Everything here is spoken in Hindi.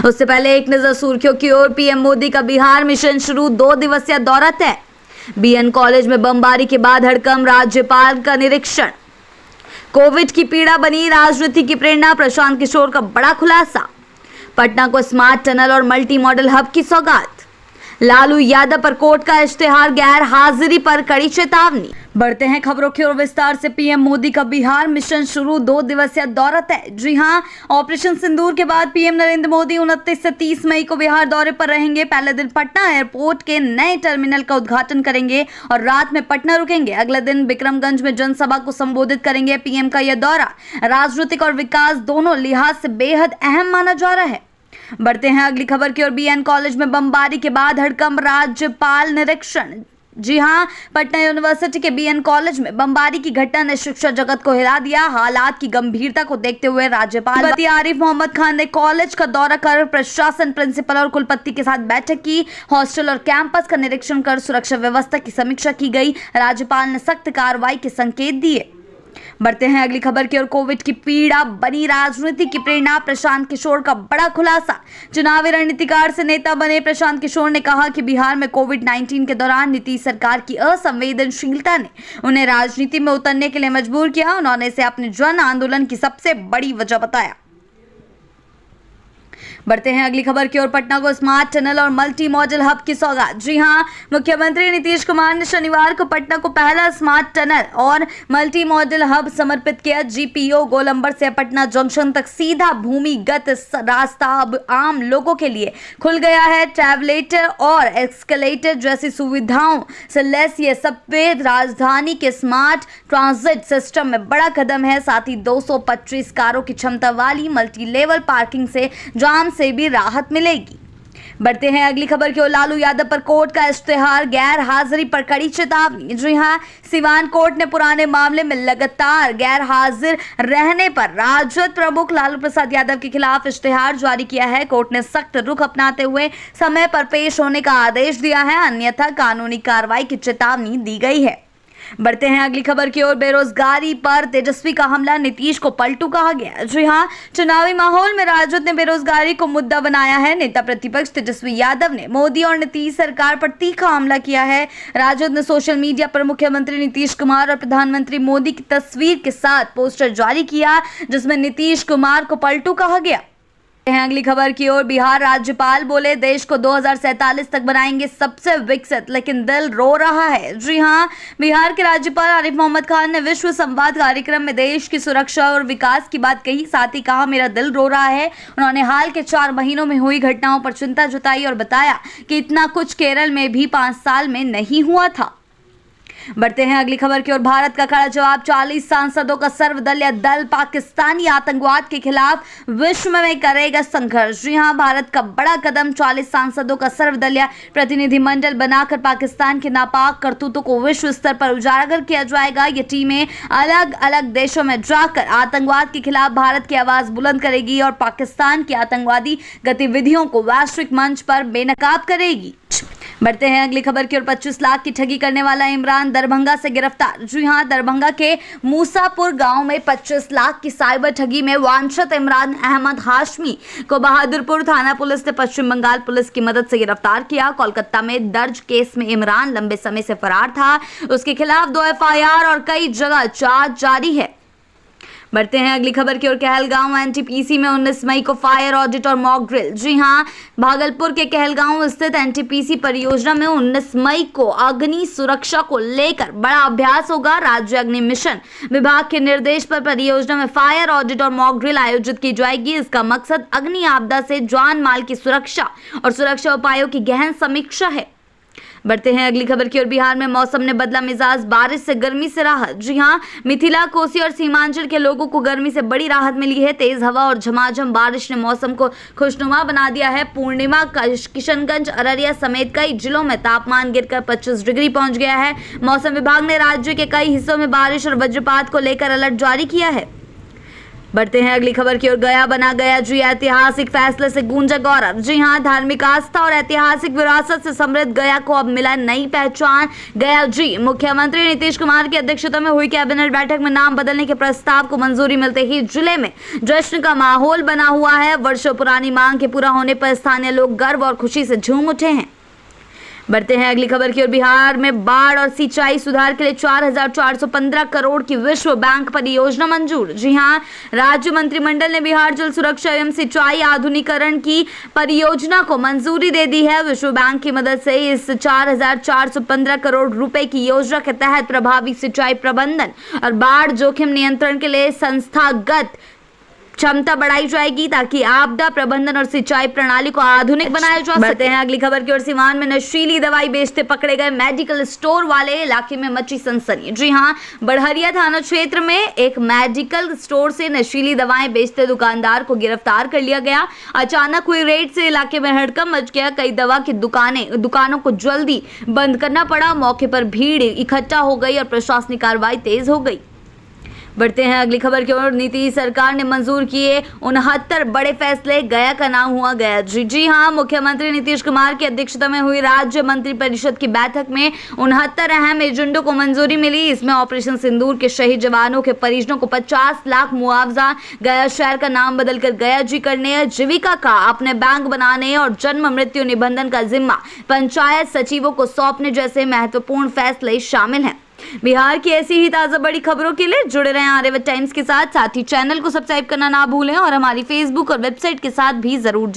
उससे पहले एक नजर सुर्खियों की ओर। पीएम मोदी का बिहार मिशन शुरू, 2 दिवसीय दौरा तय। बीएन कॉलेज में बमबारी के बाद हड़कंप, राज्यपाल का निरीक्षण। कोविड की पीड़ा बनी राजनीति की प्रेरणा, प्रशांत किशोर का बड़ा खुलासा। पटना को स्मार्ट टनल और मल्टी मॉडल हब की सौगात। लालू यादव पर कोर्ट का इश्तेहार, गैर हाजिरी पर कड़ी चेतावनी। बढ़ते हैं खबरों की ओर विस्तार से। पीएम मोदी का बिहार मिशन शुरू, 2 दिवसीय दौरा तय। जी हां, ऑपरेशन सिंदूर के बाद पीएम नरेंद्र मोदी 29 से 30 मई को बिहार दौरे पर रहेंगे। पहले दिन पटना एयरपोर्ट के नए टर्मिनल का उद्घाटन करेंगे और रात में पटना रुकेंगे। अगले दिन विक्रमगंज में जनसभा को संबोधित करेंगे। पीएम का यह दौरा राजनीतिक और विकास दोनों लिहाज से बेहद अहम माना जा रहा है। बढ़ते हैं अगली खबर की ओर। बीएन कॉलेज में बमबारी के बाद हड़कंप, राज्यपाल निरीक्षण। जी हां, पटना यूनिवर्सिटी के बीएन कॉलेज में बमबारी की घटना ने शिक्षा जगत को हिला दिया। हालात की गंभीरता को देखते हुए राज्यपाल आरिफ मोहम्मद खान ने कॉलेज का दौरा कर प्रशासन, प्रिंसिपल और कुलपति के साथ बैठक की। हॉस्टल और कैंपस का निरीक्षण कर सुरक्षा व्यवस्था की समीक्षा की गई। राज्यपाल ने सख्त कार्रवाई के संकेत दिए। बढ़ते हैं अगली खबर की ओर। कोविड की पीड़ा बनी राजनीति की प्रेरणा, प्रशांत किशोर का बड़ा खुलासा। चुनावी रणनीतिकार से नेता बने प्रशांत किशोर ने कहा कि बिहार में कोविड-19 के दौरान नीतीश सरकार की असंवेदनशीलता ने उन्हें राजनीति में उतरने के लिए मजबूर किया। उन्होंने इसे अपने जन आंदोलन की सबसे बड़ी वजह बताया। बढ़ते हैं अगली खबर की ओर। पटना को स्मार्ट टनल और मल्टी मॉडल हब की सौगात। जी हां, मुख्यमंत्री नीतीश कुमार ने शनिवार को पटना को पहला स्मार्ट टनल और मल्टी मॉडल हब समर्पित किया। जीपीओ गोलंबर से पटना जंक्शन तक सीधा भूमिगत रास्ता अब आम लोगों के लिए खुल गया है। ट्रैवलेटर और एस्केलेटर जैसी सुविधाओं से लैस ये सबवे राजधानी के स्मार्ट ट्रांजिट सिस्टम में बड़ा कदम है। साथ ही 225 कारों की क्षमता वाली मल्टी लेवल पार्किंग से जाम से भी राहत मिलेगी। बढ़ते हैं अगली खबर की ओर। लालू यादव पर कोर्ट का इश्तेहार, गैर हाजिरी पर कड़ी चेतावनी। जी हां, सिवान कोर्ट ने पुराने मामले में लगातार गैर हाजिर रहने पर राजद प्रमुख लालू प्रसाद यादव के खिलाफ इश्तेहार जारी किया है। कोर्ट ने सख्त रुख अपनाते हुए समय पर पेश होने का आदेश दिया है, अन्यथा कानूनी कार्रवाई की चेतावनी दी गई है। बढ़ते हैं अगली खबर की ओर। बेरोजगारी पर तेजस्वी का हमला, नीतीश को पलटू कहा गया। जी हां, चुनावी माहौल में राजद ने बेरोजगारी को मुद्दा बनाया है। नेता प्रतिपक्ष तेजस्वी यादव ने मोदी और नीतीश सरकार पर तीखा हमला किया है। राजद ने सोशल मीडिया पर मुख्यमंत्री नीतीश कुमार और प्रधानमंत्री मोदी की तस्वीर के साथ पोस्टर जारी किया, जिसमें नीतीश कुमार को पलटू कहा गया। अगली खबर की ओर। बिहार राज्यपाल बोले, देश को 2047 तक बनाएंगे सबसे विकसित, लेकिन दिल रो रहा है। जी हां, बिहार के राज्यपाल आरिफ मोहम्मद खान ने विश्व संवाद कार्यक्रम में देश की सुरक्षा और विकास की बात कही। साथ ही कहा, मेरा दिल रो रहा है। उन्होंने हाल के 4 महीनों में हुई घटनाओं पर चिंता जताई और बताया कि इतना कुछ केरल में भी 5 साल में नहीं हुआ था। बढ़ते हैं अगली खबर की ओर। भारत का कड़ा जवाब, 40 सांसदों का सर्वदलीय दल पाकिस्तानी आतंकवाद के खिलाफ विश्व में करेगा संघर्ष। जी हां, भारत का बड़ा कदम, 40 सांसदों का सर्वदलीय प्रतिनिधिमंडल बनाकर पाकिस्तान के नापाक करतूतों को विश्व स्तर पर उजागर किया जाएगा। ये टीमें अलग अलग देशों में जाकर आतंकवाद के खिलाफ भारत की आवाज बुलंद करेगी और पाकिस्तान की आतंकवादी गतिविधियों को वैश्विक मंच पर बेनकाब करेगी। बढ़ते हैं अगली खबर की ओर। 25 लाख की ठगी करने वाला इमरान दरभंगा से गिरफ्तार। जी हां, दरभंगा के मूसापुर गांव में 25 लाख की साइबर ठगी में वांछित इमरान अहमद हाशमी को बहादुरपुर थाना पुलिस ने पश्चिम बंगाल पुलिस की मदद से गिरफ्तार किया। कोलकाता में दर्ज केस में इमरान लंबे समय से फरार था। उसके खिलाफ 2 FIR और कई जगह जांच जारी है। बढ़ते हैं अगली खबर की ओर। कहलगांव एनटीपीसी में 19 मई को फायर ऑडिट और मॉक ड्रिल। जी हां, भागलपुर के कहलगांव स्थित एनटीपीसी परियोजना में 19 मई को अग्नि सुरक्षा को लेकर बड़ा अभ्यास होगा। राज्य अग्नि मिशन विभाग के निर्देश पर परियोजना में फायर ऑडिट और मॉक ड्रिल आयोजित की जाएगी। इसका मकसद अग्नि आपदा से जान माल की सुरक्षा और सुरक्षा उपायों की गहन समीक्षा है। बढ़ते हैं अगली खबर की ओर। बिहार में मौसम ने बदला मिजाज, बारिश से गर्मी से राहत। जी हां, मिथिला, कोसी और सीमांचल के लोगों को गर्मी से बड़ी राहत मिली है। तेज हवा और झमाझम बारिश ने मौसम को खुशनुमा बना दिया है। पूर्णिमा, किशनगंज, अररिया समेत कई जिलों में तापमान गिरकर 25 डिग्री पहुंच गया है। मौसम विभाग ने राज्य के कई हिस्सों में बारिश और वज्रपात को लेकर अलर्ट जारी किया है। बढ़ते हैं अगली खबर की ओर। गया बना गया जी, ऐतिहासिक फैसले से गूंजा गौरव। जी हां, धार्मिक आस्था और ऐतिहासिक विरासत से समृद्ध गया को अब मिला नई पहचान। गया जी, मुख्यमंत्री नीतीश कुमार की अध्यक्षता में हुई कैबिनेट बैठक में नाम बदलने के प्रस्ताव को मंजूरी मिलते ही जिले में जश्न का माहौल बना हुआ है। वर्षों पुरानी मांग के पूरा होने पर स्थानीय लोग गर्व और खुशी से झूम उठे हैं। बढ़ते हैं अगली खबर की ओर। बिहार में बाढ़ और सिंचाई सुधार के लिए 4,415 करोड़ की विश्व बैंक परियोजना मंजूर। जी हां, राज्य मंत्रिमंडल ने बिहार जल सुरक्षा एवं सिंचाई आधुनिकीकरण की परियोजना को मंजूरी दे दी है। विश्व बैंक की मदद से इस 4,415 करोड़ रुपए की योजना के तहत प्रभावी सिंचाई प्रबंधन और बाढ़ जोखिम नियंत्रण के लिए संस्थागत क्षमता बढ़ाई जाएगी ताकि आपदा प्रबंधन और सिंचाई प्रणाली को आधुनिक बनाया जा सके। हैं अगली खबर की ओर। सीवान में नशीली दवाई बेचते पकड़े गए मेडिकल स्टोर वाले इलाके में मची सनसनी। जी हां, बड़हरिया थाना क्षेत्र में एक मेडिकल स्टोर से नशीली दवाएं बेचते दुकानदार को गिरफ्तार कर लिया गया। अचानक हुई रेड से इलाके में हड़कंप मच गया। कई दवा की दुकानों को जल्दी बंद करना पड़ा। मौके पर भीड़ इकट्ठा हो गई और प्रशासनिक कार्रवाई तेज हो गई। बढ़ते हैं अगली खबर की ओर। नीतीश सरकार ने मंजूर किए 69 बड़े फैसले। गया का नाम हुआ गया जी हां, मुख्यमंत्री नीतीश कुमार की अध्यक्षता में हुई राज्य मंत्रिपरिषद की बैठक में 69 अहम एजेंडों को मंजूरी मिली। इसमें ऑपरेशन सिंदूर के शहीद जवानों के परिजनों को 50 लाख मुआवजा, गया शहर का नाम बदलकर गया जी करने, जीविका का अपने बैंक बनाने और जन्म मृत्यु निबंधन का जिम्मा पंचायत सचिवों को सौंपने जैसे महत्वपूर्ण फैसले शामिल हैं। बिहार की ऐसी ही ताजा बड़ी खबरों के लिए जुड़े रहें आर्यावर्त टाइम्स के साथ ही चैनल को सब्सक्राइब करना ना भूलें और हमारी फेसबुक और वेबसाइट के साथ भी जरूर